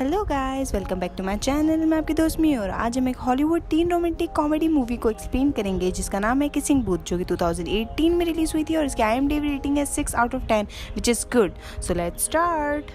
Hello guys, welcome back to my channel. मैं आपकी दोस्त मी और आज हम एक Hollywood teen romantic comedy movie को एक्सप्लेन करेंगे जिसका नाम है किसिंग बूथ, जो कि 2018 में रिलीज हुई थी और इसकी IMDb रेटिंग है 6 out of 10 which is good. So let's start.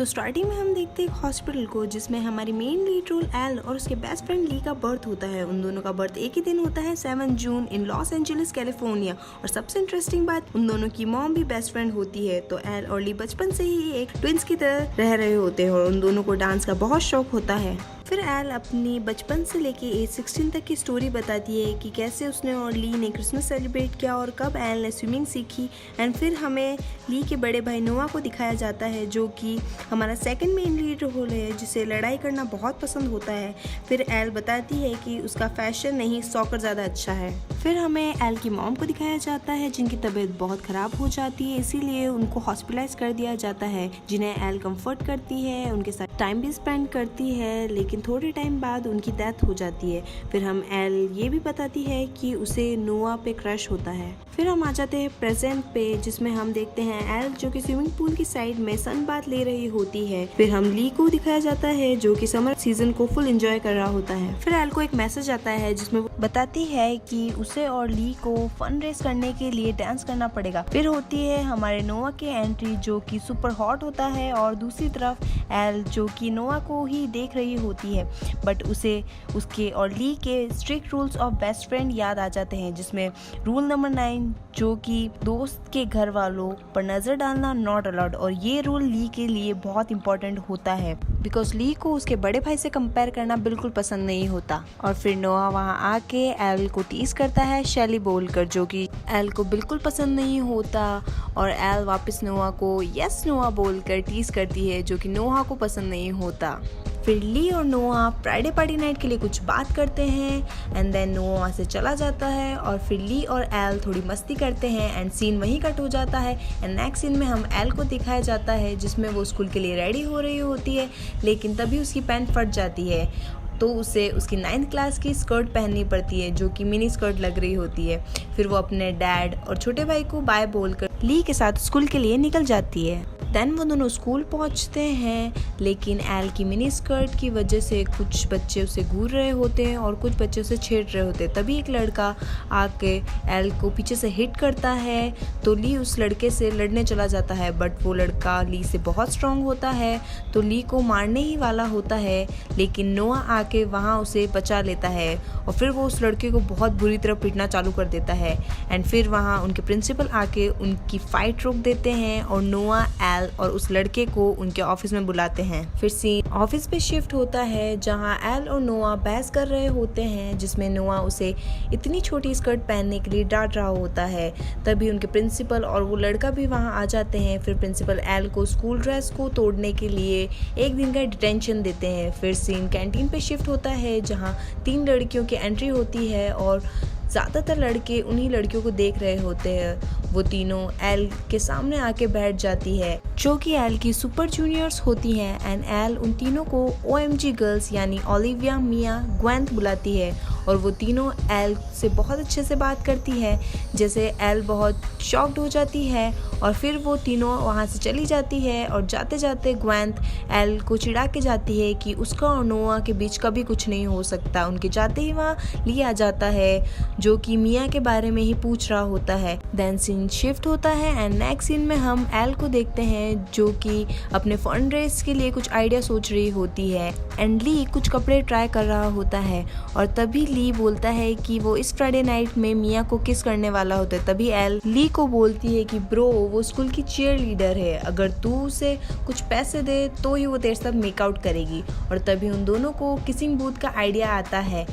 Starting में हम देखते हैं एक हॉस्पिटल को जिसमें हमारी मेन लीड रोल एल और उसके बेस्ट फ्रेंड ली का बर्थ होता है। उन दोनों का बर्थ एक ही दिन होता है, 7 जून इन लॉस एंजलिस कैलिफोर्निया। और सबसे इंटरेस्टिंग बात, उन दोनों की मॉम भी बेस्ट फ्रेंड होती है। तो एल और ली बचपन से ही एक ट्विंस की तरह रह रहे होते हैं और उन दोनों को डांस का बहुत शौक होता है। फिर एल अपनी बचपन से लेके एज 16 तक की स्टोरी बताती है कि कैसे उसने और ली ने क्रिसमस सेलिब्रेट किया और कब एल ने स्विमिंग सीखी। एंड फिर हमें ली के बड़े भाई नोआ को दिखाया जाता है जो कि हमारा सेकंड मेन लीड रोल है, जिसे लड़ाई करना बहुत पसंद होता है। फिर एल बताती है कि उसका फैशन नहीं सॉकर ज़्यादा अच्छा है। फिर हमें एल की मॉम को दिखाया जाता है जिनकी तबीयत बहुत ख़राब हो जाती है, इसीलिए उनको हॉस्पिटलाइज कर दिया जाता है, जिन्हें एल कंफर्ट करती है, उनके साथ टाइम भी स्पेंड करती है। लेकिन थोड़े टाइम बाद उनकी डेथ हो जाती है। फिर हम एल ये भी बताती है कि उसे नोआ पे क्रश होता है। फिर हम आ जाते हैं प्रेजेंट पे, जिसमें हम देखते हैं एल जो कि स्विमिंग पूल की साइड में सन बाथ ले रही होती है। फिर हम ली को दिखाया जाता है जो कि समर सीजन को फुल एंजॉय कर रहा होता है। फिर एल को एक मैसेज आता है जिसमें वो बताती है कि उसे और ली को फन रेस करने के लिए डांस करना पड़ेगा। फिर होती है हमारे नोआ की एंट्री जो कि सुपर हॉट होता है और दूसरी तरफ एल जो कि नोआ को ही देख रही होती है, बट उसे उसके और ली के strict rules of best friend याद आ जाते हैं, जिसमें रूल नंबर 9 जो कि दोस्त के घर वालों पर नज़र डालना नॉट अलाउड। और ये रूल ली के लिए बहुत इंपॉर्टेंट होता है बिकॉज ली को उसके बड़े भाई से कंपेयर करना बिल्कुल पसंद नहीं होता। और फिर नोआ वहाँ आके एल को टीज करता है शैली बोलकर, जो कि एल को बिल्कुल पसंद नहीं होता। और एल वापस नोआ को यस नोआ बोलकर टीज करती है जो कि नोआ को पसंद नहीं होता। फिर ली और नोआ फ्राइडे पार्टी नाइट के लिए कुछ बात करते हैं एंड देन नोआ वहाँ से चला जाता है और फिर ली और एल थोड़ी मस्ती करते हैं एंड सीन वहीं कट हो जाता है। एंड नेक्स्ट सीन में हम एल को दिखाया जाता है जिसमें वो स्कूल के लिए रेडी हो रही होती है, लेकिन तभी उसकी पैंट फट जाती है तो उसे उसकी 9th क्लास की स्कर्ट पहननी पड़ती है जो कि मिनी स्कर्ट लग रही होती है। फिर वो अपने डैड और छोटे भाई को बाय बोलकर ली के साथ स्कूल के लिए निकल जाती है। देन वो दोनों स्कूल पहुंचते हैं, लेकिन एल की मिनी स्कर्ट की वजह से कुछ बच्चे उसे घूर रहे होते हैं और कुछ बच्चे उसे छेड़ रहे होते हैं। तभी एक लड़का आके एल को पीछे से हिट करता है तो ली उस लड़के से लड़ने चला जाता है, बट वो लड़का ली से बहुत स्ट्रांग होता है तो ली को मारने ही वाला होता है, लेकिन नोआ आके वहाँ उसे बचा लेता है और फिर वो उस लड़के को बहुत बुरी तरह पीटना चालू कर देता है। एंड फिर वहाँ उनके प्रिंसिपल आके उनकी फाइट रोक देते हैं और नोआ और उस लड़के को उनके ऑफिस में बुलाते हैं। फिर सीन ऑफिस पे शिफ्ट होता है जहां एल और नोआ बहस कर रहे होते हैं, जिसमें नोआ उसे इतनी छोटी स्कर्ट पहनने के लिए डांट रहा होता है। तभी उनके प्रिंसिपल और वो लड़का भी वहां आ जाते हैं। फिर प्रिंसिपल एल को स्कूल ड्रेस को तोड़ने के लिए 1 दिन का डिटेंशन देते हैं। फिर सीन कैंटीन पे शिफ्ट होता है जहाँ 3 लड़कियों की एंट्री होती है और ज़्यादातर लड़के उन्हीं लड़कियों को देख रहे होते हैं। वो तीनों एल के सामने आके बैठ जाती है जो कि एल की सुपर जूनियर्स होती हैं एंड एल उन तीनों को OMG गर्ल्स यानी ओलिविया, मिया, ग्वेंथ बुलाती है और वो तीनों एल से बहुत अच्छे से बात करती है, जैसे एल बहुत शॉक्ड हो जाती है। और फिर वो तीनों वहाँ से चली जाती है और जाते जाते ग्वेंथ एल को चिढ़ा के जाती है कि उसका और नोआ के बीच कभी कुछ नहीं हो सकता। उनके जाते ही वहाँ ली आ जाता है जो कि मिया के बारे में ही पूछ रहा होता है। देन सीन शिफ्ट होता है एंड नेक्स्ट सीन में हम एल को देखते हैं जो कि अपने फंड रेस के लिए कुछ आइडिया सोच रही होती है एंड ली कुछ कपड़े ट्राई कर रहा होता है और तभी ली बोलता है कि वो इस फ्राइडे नाइट में मिया को किस करने वाला होता है। तभी एल ली को बोलती है कि ब्रो वो स्कूल की चीयर लीडर है, अगर तू उसे कुछ पैसे दे तो ही वो तेरे साथ मेकआउट करेगी। और तभी उन दोनों को किसिंग बूथ का आइडिया आता है।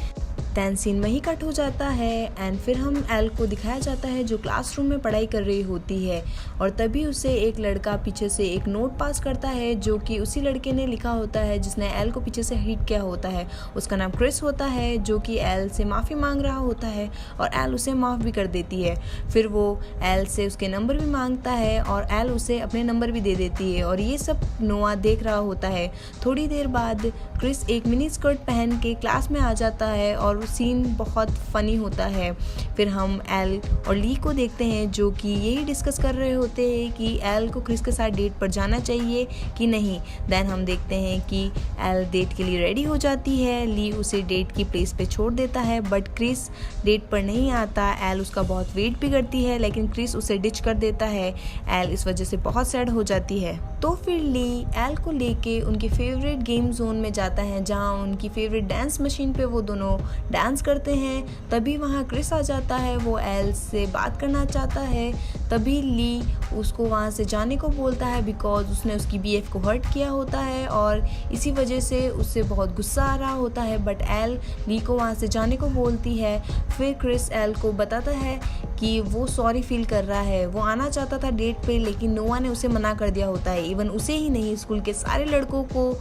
देन सीन वहीं कट हो जाता है एंड फिर हम एल को दिखाया जाता है जो क्लासरूम में पढ़ाई कर रही होती है और तभी उसे एक लड़का पीछे से एक नोट पास करता है जो कि उसी लड़के ने लिखा होता है जिसने एल को पीछे से हिट किया होता है। उसका नाम क्रिस होता है जो कि एल से माफ़ी मांग रहा होता है और एल उसे माफ़ भी कर देती है। फिर वो एल से उसके नंबर भी मांगता है और एल उसे अपने नंबर भी दे देती है और ये सब नोआ देख रहा होता है। थोड़ी देर बाद क्रिस एक मिनी स्कर्ट पहन के क्लास में आ जाता है और सीन बहुत फ़नी होता है। फिर हम एल और ली को देखते हैं जो कि यही डिस्कस कर रहे होते हैं कि एल को क्रिस के साथ डेट पर जाना चाहिए कि नहीं। देन हम देखते हैं कि एल डेट के लिए रेडी हो जाती है, ली उसे डेट की प्लेस पे छोड़ देता है, बट क्रिस डेट पर नहीं आता। एल उसका बहुत वेट भी करती है लेकिन क्रिस उसे डिच कर देता है। एल इस वजह से बहुत सैड हो जाती है। तो फिर ली एल को लेके उनके फेवरेट गेम जोन में जाता है जहाँ उनकी फेवरेट डांस मशीन पे वो दोनों डांस करते हैं। तभी वहाँ क्रिस आ जाता है, वो एल से बात करना चाहता है। तभी ली उसको वहाँ से जाने को बोलता है बिकॉज उसने उसकी बीएफ को हर्ट किया होता है और इसी वजह से उससे बहुत गुस्सा आ रहा होता है। बट एल ली को वहाँ से जाने को बोलती है। फिर क्रिस एल को बताता है कि वो सॉरी फील कर रहा है, वो आना चाहता था डेट पे लेकिन नोआ ने उसे मना कर दिया होता है। इवन उसे ही नहीं, स्कूल के सारे लड़कों को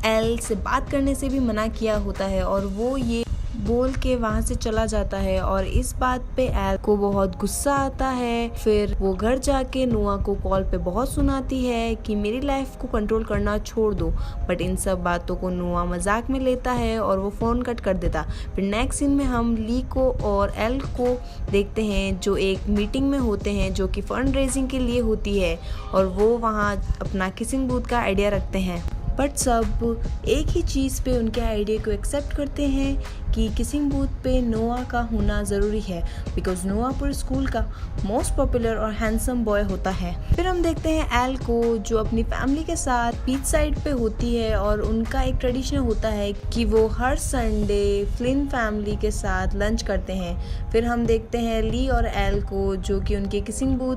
एल से बात करने से भी मना किया होता है और वो ये बोल के वहाँ से चला जाता है और इस बात पे एल को बहुत गुस्सा आता है। फिर वो घर जाके नोआ को कॉल पे बहुत सुनाती है कि मेरी लाइफ को कंट्रोल करना छोड़ दो, बट इन सब बातों को नोआ मजाक में लेता है और वो फ़ोन कट कर देता। फिर नेक्स्ट सीन में हम ली को और एल को देखते हैं जो एक मीटिंग में होते हैं जो कि फंड रेजिंग के लिए होती है और वो वहाँ अपना किसिंग बूथ का आइडिया रखते हैं। बट सब एक ही चीज़ पे उनके आइडिया को एक्सेप्ट करते हैं कि किसिंग बूथ पे नोआ का होना ज़रूरी है बिकॉज नोआ पूरे स्कूल का मोस्ट पॉपुलर और हैंडसम बॉय होता है। फिर हम देखते हैं एल को जो अपनी फैमिली के साथ बीच साइड पे होती है और उनका एक ट्रेडिशन होता है कि वो हर संडे फ्लिन फैमिली के साथ लंच करते हैं। फिर हम देखते हैं ली और एल को जो कि उनके किसिंग बूथ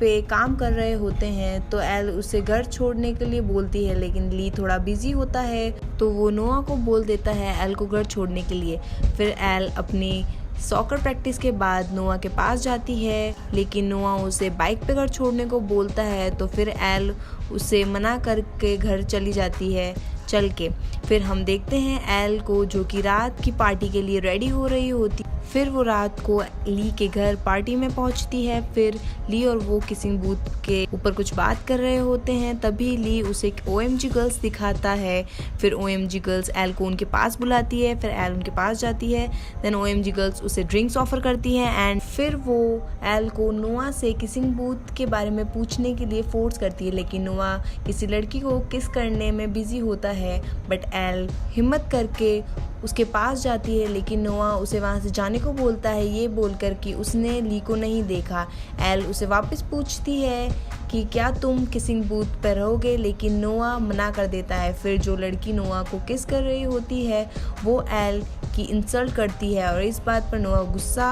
पे काम कर रहे होते हैं। तो एल उसे घर छोड़ने के लिए बोलती है लेकिन ली थोड़ा बिजी होता है तो वो नोआ को बोल देता है एल को घर छोड़ने के लिए। फिर एल अपनी सॉकर प्रैक्टिस के बाद नोआ के पास जाती है लेकिन नोआ उसे बाइक पे घर छोड़ने को बोलता है तो फिर एल उसे मना करके घर चली जाती है चल के। फिर हम देखते हैं एल को जो कि रात की पार्टी के लिए रेडी हो रही होती। फिर वो रात को ली के घर पार्टी में पहुंचती है। फिर ली और वो किसिंग बूथ के ऊपर कुछ बात कर रहे होते हैं। तभी ली उसे OMG गर्ल्स दिखाता है। फिर OMG गर्ल्स एल को उनके पास बुलाती है। फिर एल उनके पास जाती है। देन OMG गर्ल्स उसे ड्रिंक्स ऑफर करती हैं एंड फिर वो एल को नोआ से किसिंग बूथ के बारे में पूछने के लिए फोर्स करती है लेकिन नोआ किसी लड़की को किस करने में बिजी होता है। बट एल हिम्मत करके उसके पास जाती है लेकिन नोआ उसे वहाँ से जाने को बोलता है ये बोलकर कि उसने ली को नहीं देखा। एल उसे वापस पूछती है कि क्या तुम किसिंग बूथ पर रहोगे लेकिन नोआ मना कर देता है। फिर जो लड़की नोआ को किस कर रही होती है वो एल की इंसल्ट करती है और इस बात पर नोआ गुस्सा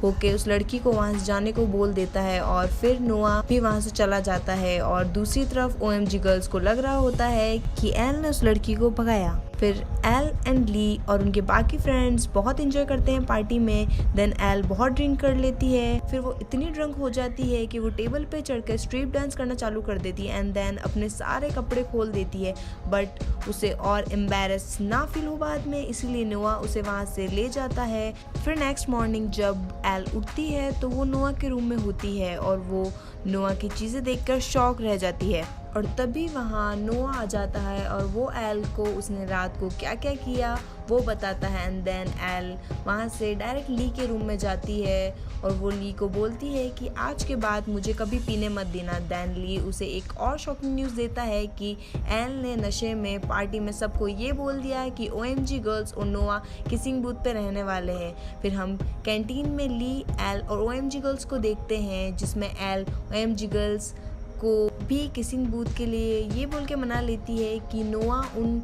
होके उस लड़की को वहाँ से जाने को बोल देता है और फिर नोआ भी वहाँ से चला जाता है। और दूसरी तरफ OMG गर्ल्स को लग रहा होता है कि एल ने उस लड़की को भगाया। फिर एल एंड ली और उनके बाकी फ्रेंड्स बहुत इंजॉय करते हैं पार्टी में। देन एल बहुत ड्रिंक कर लेती है। फिर वो इतनी ड्रंक हो जाती है कि वो टेबल पे चढ़कर स्ट्रीट डांस करना चालू कर देती है एंड देन अपने सारे कपड़े खोल देती है। बट उसे और एम्बैरस ना फील हो बाद में, इसीलिए नोआ उसे वहाँ से ले जाता है। फिर नेक्स्ट मॉर्निंग जब एल उठती है तो वो नोआ के रूम में होती है और वो नोआ की चीज़ें देखकर शॉक रह जाती है। और तभी वहाँ नोआ आ जाता है और वो एल को उसने रात को क्या क्या किया वो बताता है एंड देन एल वहाँ से डायरेक्ट ली के रूम में जाती है और वो ली को बोलती है कि आज के बाद मुझे कभी पीने मत देना। देन ली उसे एक और शॉकिंग न्यूज़ देता है कि एल ने नशे में पार्टी में सबको ये बोल दिया है कि OMG गर्ल्स और नोआ किसिंग बूथ पे रहने वाले हैं। फिर हम कैंटीन में ली, एल और OMG गर्ल्स को देखते हैं जिसमें एल OMG गर्ल्स को भी किसिंग बूथ के लिए ये बोल के मना लेती है कि नोआ उन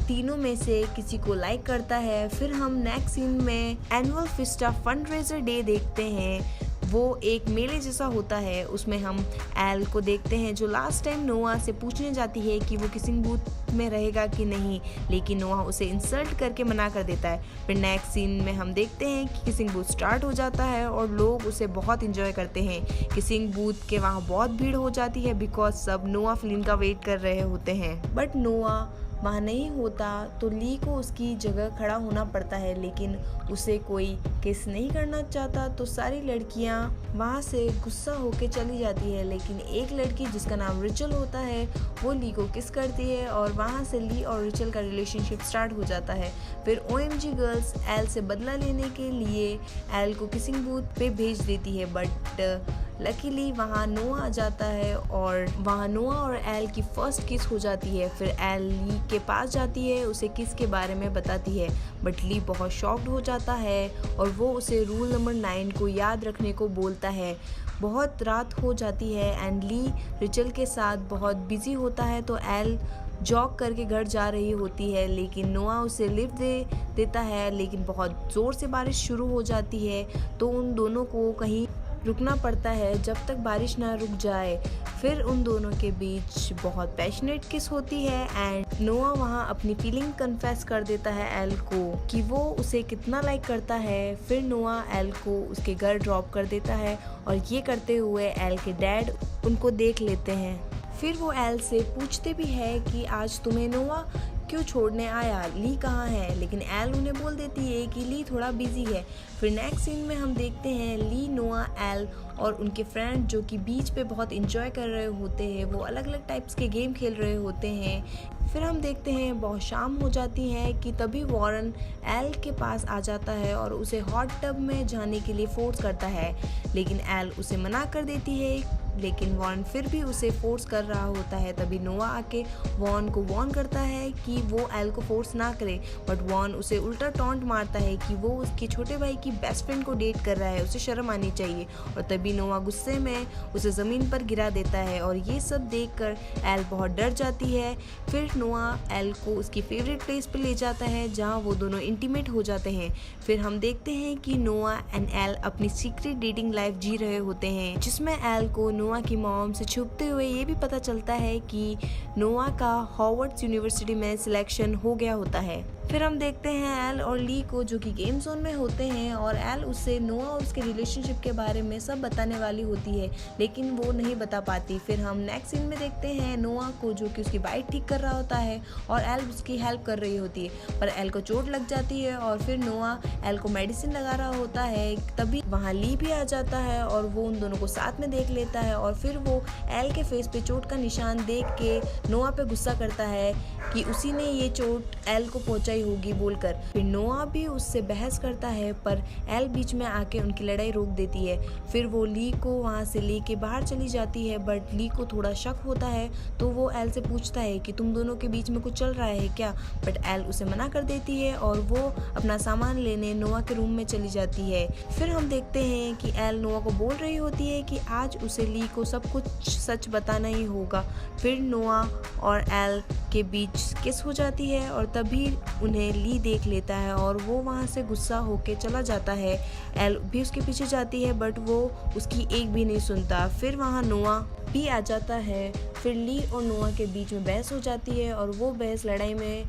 तीनों में से किसी को लाइक करता है। फिर हम नेक्स्ट सीन में annual fiesta fund raiser day देखते हैं। वो एक मेले जैसा होता है, उसमें हम एल को देखते हैं जो लास्ट टाइम नोआ से पूछने जाती है कि वो किसिंग बूथ में रहेगा कि नहीं, लेकिन नोआ उसे इंसल्ट करके मना कर देता है। फिर नेक्स्ट सीन में हम देखते हैं कि किसिंग बूथ स्टार्ट हो जाता है और लोग उसे बहुत इंजॉय करते हैं। किसिंग बूथ के वहाँ बहुत भीड़ हो जाती है बिकॉज सब नोआ फिल्म का वेट कर रहे होते हैं। बट नोआ वहाँ नहीं होता तो ली को उसकी जगह खड़ा होना पड़ता है, लेकिन उसे कोई किस नहीं करना चाहता तो सारी लड़कियाँ वहाँ से गुस्सा होके चली जाती है। लेकिन एक लड़की जिसका नाम रिचल होता है वो ली को किस करती है और वहाँ से ली और रिचल का रिलेशनशिप स्टार्ट हो जाता है। फिर OMG गर्ल्स एल से बदला लेने के लिए एल को किसिंग बूथ पे भेज देती है, बट लकीली वहाँ नोआ आ जाता है और वहाँ नोआ और एल की फर्स्ट किस हो जाती है। फिर एल ली के पास जाती है, उसे किस के बारे में बताती है, बट ली बहुत शॉक्ड हो जाता है और वो उसे रूल नंबर 9 को याद रखने को बोलता है। बहुत रात हो जाती है एंड ली रिचल के साथ बहुत बिजी होता है तो एल जॉग करके घर जा रही होती है, लेकिन नोआ उसे लिफ्ट देता है। लेकिन बहुत ज़ोर से बारिश शुरू हो जाती है तो उन दोनों को कहीं रुकना पड़ता है जब तक बारिश ना रुक जाए। फिर उन दोनों के बीच बहुत पैशनेट किस होती है एंड नोआ वहाँ अपनी फीलिंग कन्फेस कर देता है एल को कि वो उसे कितना लाइक करता है। फिर नोआ एल को उसके घर ड्रॉप कर देता है और ये करते हुए एल के डैड उनको देख लेते हैं। फिर वो एल से पूछते भी है कि आज तुम्हें नोआ क्यों छोड़ने आया, ली कहाँ है, लेकिन एल उन्हें बोल देती है कि ली थोड़ा बिजी है। फिर नेक्स्ट सीन में हम देखते हैं ली, नोआ, एल और उनके फ्रेंड जो कि बीच पे बहुत इंजॉय कर रहे होते हैं, वो अलग अलग टाइप्स के गेम खेल रहे होते हैं। फिर हम देखते हैं बहुत शाम हो जाती है कि तभी वॉरेन एल के पास आ जाता है और उसे हॉट टब में जाने के लिए फोर्स करता है, लेकिन एल उसे मना कर देती है। लेकिन वॉन फिर भी उसे फोर्स कर रहा होता है। तभी नोआ आके वॉन को वॉर्न करता है कि वो एल को फोर्स ना करे, बट वॉन उसे उल्टा टॉन्ट मारता है कि वो उसके छोटे भाई की बेस्ट फ्रेंड को डेट कर रहा है, उसे शर्म आनी चाहिए। और तभी नोआ गुस्से में उसे ज़मीन पर गिरा देता है और ये सब देखकर एल बहुत डर जाती है। फिर नोआ एल को उसकी फेवरेट प्लेस पर ले जाता है जहाँ वो दोनों इंटीमेट हो जाते हैं। फिर हम देखते हैं कि नोआ एंड एल अपनी सीक्रेट डेटिंग लाइफ जी रहे होते हैं, जिसमें एल को नोआ की मॉम से छुपते हुए ये भी पता चलता है कि नोआ का हॉवर्ड्स यूनिवर्सिटी में सिलेक्शन हो गया होता है। फिर हम देखते हैं एल और ली को जो कि गेम जोन में होते हैं और एल उससे नोआ और उसके रिलेशनशिप के बारे में सब बताने वाली होती है, लेकिन वो नहीं बता पाती। फिर हम नेक्स्ट सीन में देखते हैं नोआ को जो कि उसकी बाइक ठीक कर रहा होता है और एल उसकी हेल्प कर रही होती है, पर एल को चोट लग जाती है और फिर नोआ एल को मेडिसिन लगा रहा होता है। तभी वहाँ ली भी आ जाता है और वो उन दोनों को साथ में देख लेता है और फिर वो एल के फेस पे चोट का निशान देख के नोआ पे गुस्सा करता है कि उसी ने ये चोट एल को पहुंचाई होगी बोलकर। फिर नोआ भी उससे बहस करता है, पर एल बीच में आके उनकी लड़ाई रोक देती है। फिर वो ली को वहाँ से लेके बाहर चली जाती है, बट ली को थोड़ा शक होता है तो वो एल से पूछता है कि तुम दोनों के बीच में कुछ चल रहा है क्या, बट एल उसे मना कर देती है और वो अपना सामान लेने नोआ के रूम में चली जाती है। फिर हम देखते हैं कि एल नोआ को बोल रही होती है कि आज उसे ली को सब कुछ सच बताना ही होगा। फिर नोआ और एल के बीच किस हो जाती है और तभी उन्हें ली देख लेता है और वो वहाँ से गुस्सा होके चला जाता है। एल भी उसके पीछे जाती है बट वो उसकी एक भी नहीं सुनता। फिर वहाँ नोआ भी आ जाता है। फिर ली और नोआ के बीच में बहस हो जाती है और वो बहस लड़ाई में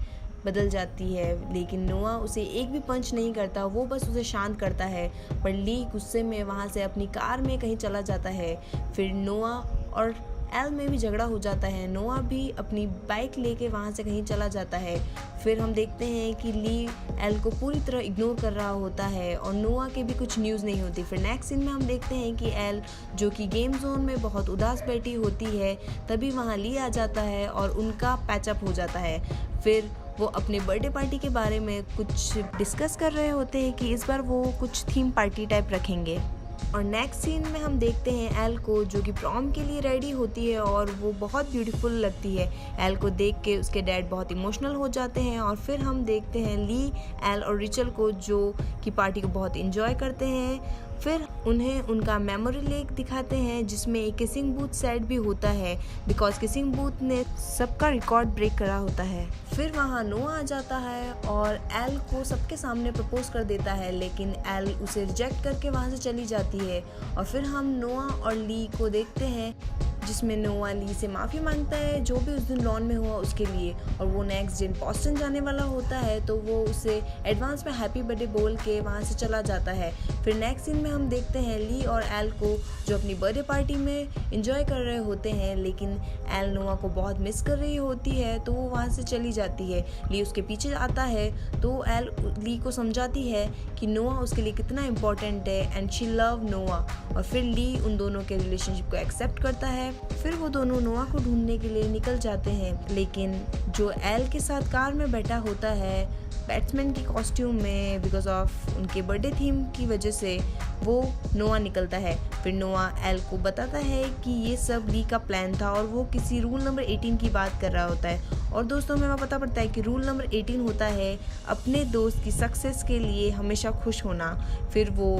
बदल जाती है, लेकिन नोआ उसे एक भी पंच नहीं करता, वो बस उसे शांत करता है। पर ली गुस्से में वहाँ से अपनी कार में कहीं चला जाता है। फिर नोआ और एल में भी झगड़ा हो जाता है। नोआ भी अपनी बाइक लेके वहाँ से कहीं चला जाता है। फिर हम देखते हैं कि ली एल को पूरी तरह इग्नोर कर रहा होता है और नोआ के भी कुछ न्यूज़ नहीं होती। फिर नेक्स्ट सीन में हम देखते हैं कि एल जो कि गेम जोन में बहुत उदास बैठी होती है, तभी वहाँ ली आ जाता है और उनका पैचअप हो जाता है। फिर वो अपने बर्थडे पार्टी के बारे में कुछ डिस्कस कर रहे होते हैं कि इस बार वो कुछ थीम पार्टी टाइप रखेंगे। और नेक्स्ट सीन में हम देखते हैं एल को जो कि प्रॉम के लिए रेडी होती है और वो बहुत ब्यूटीफुल लगती है। एल को देख के उसके डैड बहुत इमोशनल हो जाते हैं। और फिर हम देखते हैं ली, एल और रिचल को जो कि पार्टी को बहुत इंजॉय करते हैं। फिर उन्हें उनका मेमोरी लेक दिखाते हैं जिसमें एक किसिंग बूथ सेट भी होता है, बिकॉज किसिंग बूथ ने सबका रिकॉर्ड ब्रेक करा होता है। फिर वहाँ नोआ आ जाता है और एल को सबके सामने प्रपोज कर देता है, लेकिन एल उसे रिजेक्ट करके वहाँ से चली जाती है। और फिर हम नोआ और ली को देखते हैं जिसमें नोआ ली से माफ़ी मांगता है जो भी उस दिन लॉन में हुआ उसके लिए, और वो नेक्स्ट दिन बॉस्टन जाने वाला होता है तो वो उसे एडवांस में हैप्पी बर्थडे बोल के वहाँ से चला जाता है। फिर नेक्स्ट सीन में हम देखते हैं ली और एल को जो अपनी बर्थडे पार्टी में इंजॉय कर रहे होते हैं, लेकिन एल नोआ को बहुत मिस कर रही होती है तो वो वहाँ से चली जाती है। ली उसके पीछे आता है तो एल ली को समझाती है कि नोआ उसके लिए कितना इम्पोर्टेंट है एंड शी लव नोआ, और फिर ली उन दोनों के रिलेशनशिप को एक्सेप्ट करता है। फिर वो दोनों नोआ को ढूंढने के लिए निकल जाते हैं, लेकिन जो एल के साथ कार में बैठा होता है बैट्समैन की कॉस्ट्यूम में, बिकॉज ऑफ उनके बर्थडे थीम की वजह से वो नोआ निकलता है। फिर नोआ एल को बताता है कि ये सब ली का प्लान था और वो किसी रूल नंबर 18 की बात कर रहा होता है, और दोस्तों हमें पता पड़ता है कि रूल नंबर 18 होता है अपने दोस्त की सक्सेस के लिए हमेशा खुश होना। फिर वो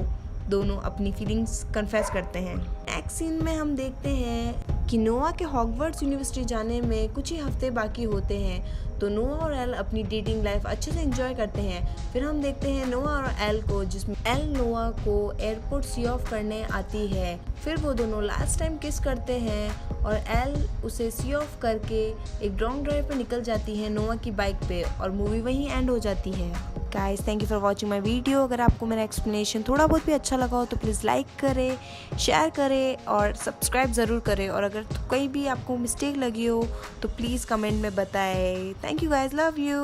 दोनों अपनी फीलिंग्स कन्फेस करते हैं। नेक्स्ट सीन में हम देखते हैं कि नोआ के हॉगवर्ट्स यूनिवर्सिटी जाने में कुछ ही हफ्ते बाकी होते हैं, तो नोआ और एल अपनी डेटिंग लाइफ अच्छे से एंजॉय करते हैं। फिर हम देखते हैं नोआ और एल को, जिसमें एल नोआ को एयरपोर्ट सी ऑफ करने आती है। फिर वो दोनों लास्ट टाइम किस करते हैं और एल उसे सी ऑफ करके एक लॉन्ग ड्राइव पे निकल जाती है नोआ की बाइक पे, और मूवी वहीं एंड हो जाती है। Guys, thank you for watching my video. अगर आपको मेरा एक्सप्लेनेशन थोड़ा बहुत भी अच्छा लगा हो तो प्लीज़ लाइक करें, शेयर करें और सब्सक्राइब ज़रूर करें, और अगर कहीं भी आपको मिस्टेक लगी हो तो प्लीज़ कमेंट में बताएं। Thank you guys, love you.